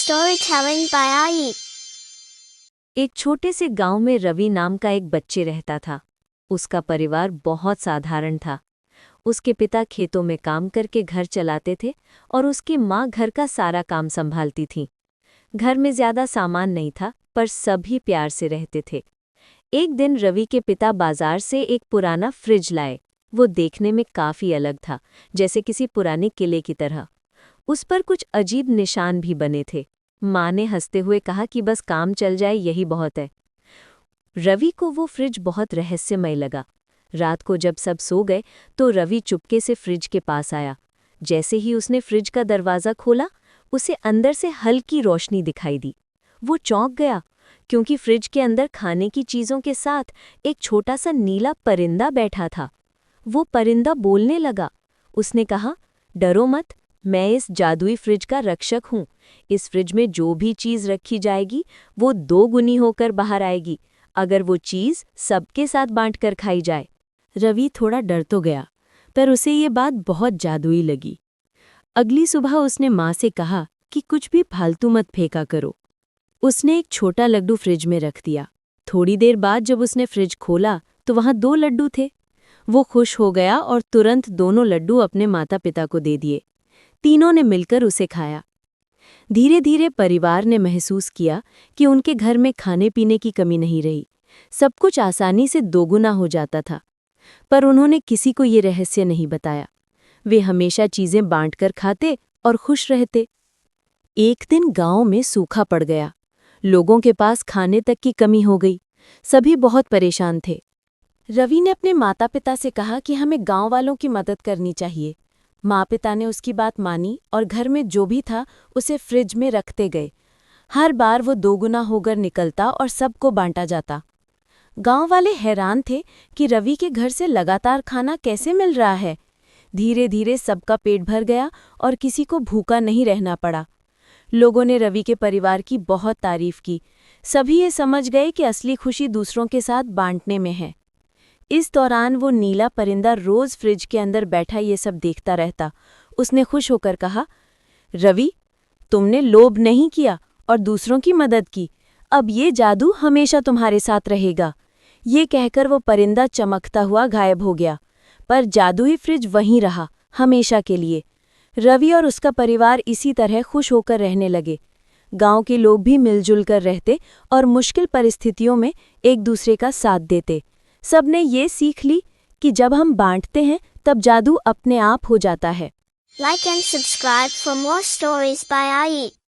Storytelling by Ai. एक छोटे से गांव में रवि नाम का एक बच्चे रहता था। उसका परिवार बहुत साधारण था। उसके पिता खेतों में काम करके घर चलाते थे और उसकी माँ घर का सारा काम संभालती थी। घर में ज्यादा सामान नहीं था, पर सभी प्यार से रहते थे। एक दिन रवि के पिता बाजार से एक पुराना फ्रिज लाए। वो देखने में काफी अलग था, जैसे किसी पुराने किले की तरह। उस पर कुछ अजीब निशान भी बने थे। माँ ने हंसते हुए कहा कि बस काम चल जाए, यही बहुत है। रवि को वो फ्रिज बहुत रहस्यमय लगा। रात को जब सब सो गए तो रवि चुपके से फ्रिज के पास आया। जैसे ही उसने फ्रिज का दरवाज़ा खोला, उसे अंदर से हल्की रोशनी दिखाई दी। वो चौंक गया, क्योंकि फ्रिज के अंदर खाने की चीज़ों के साथ एक छोटा सा नीला परिंदा बैठा था। वो परिंदा बोलने लगा। उसने कहा, डरो मत, मैं इस जादुई फ्रिज का रक्षक हूँ। इस फ्रिज में जो भी चीज़ रखी जाएगी वो 2 गुनी होकर बाहर आएगी, अगर वो चीज़ सबके साथ बांटकर खाई जाए। रवि थोड़ा डर तो गया, पर उसे ये बात बहुत जादुई लगी। अगली सुबह उसने माँ से कहा कि कुछ भी फालतू मत फेंका करो। उसने एक छोटा लड्डू फ्रिज में रख दिया। थोड़ी देर बाद जब उसने फ्रिज खोला तो वहाँ 2 लड्डू थे। वो खुश हो गया और तुरंत दोनों लड्डू अपने माता पिता को दे दिए। तीनों ने मिलकर उसे खाया। धीरे धीरे परिवार ने महसूस किया कि उनके घर में खाने पीने की कमी नहीं रही। सब कुछ आसानी से 2 गुना हो जाता था। पर उन्होंने किसी को ये रहस्य नहीं बताया। वे हमेशा चीजें बांटकर खाते और खुश रहते। एक दिन गांव में सूखा पड़ गया। लोगों के पास खाने तक की कमी हो गई। सभी बहुत परेशान थे। रवि ने अपने माता पिता से कहा कि हमें गांव वालों की मदद करनी चाहिए। माँ पिता ने उसकी बात मानी और घर में जो भी था उसे फ्रिज में रखते गए। हर बार वो 2 गुना होकर निकलता और सबको बांटा जाता। गांव वाले हैरान थे कि रवि के घर से लगातार खाना कैसे मिल रहा है। धीरे धीरे सबका पेट भर गया और किसी को भूखा नहीं रहना पड़ा। लोगों ने रवि के परिवार की बहुत तारीफ की। सभी ये समझ गए कि असली खुशी दूसरों के साथ बांटने में है। इस दौरान वो नीला परिंदा रोज फ्रिज के अंदर बैठा ये सब देखता रहता। उसने खुश होकर कहा, रवि, तुमने लोभ नहीं किया और दूसरों की मदद की। अब ये जादू हमेशा तुम्हारे साथ रहेगा। ये कहकर वो परिंदा चमकता हुआ गायब हो गया, पर जादुई फ्रिज वहीं रहा, हमेशा के लिए। रवि और उसका परिवार इसी तरह खुश होकर रहने लगे। गांव के लोग भी मिलजुल कर रहते और मुश्किल परिस्थितियों में एक दूसरे का साथ देते। सबने ये सीख ली कि जब हम बांटते हैं तब जादू अपने आप हो जाता है। Like and subscribe for more stories by Ai.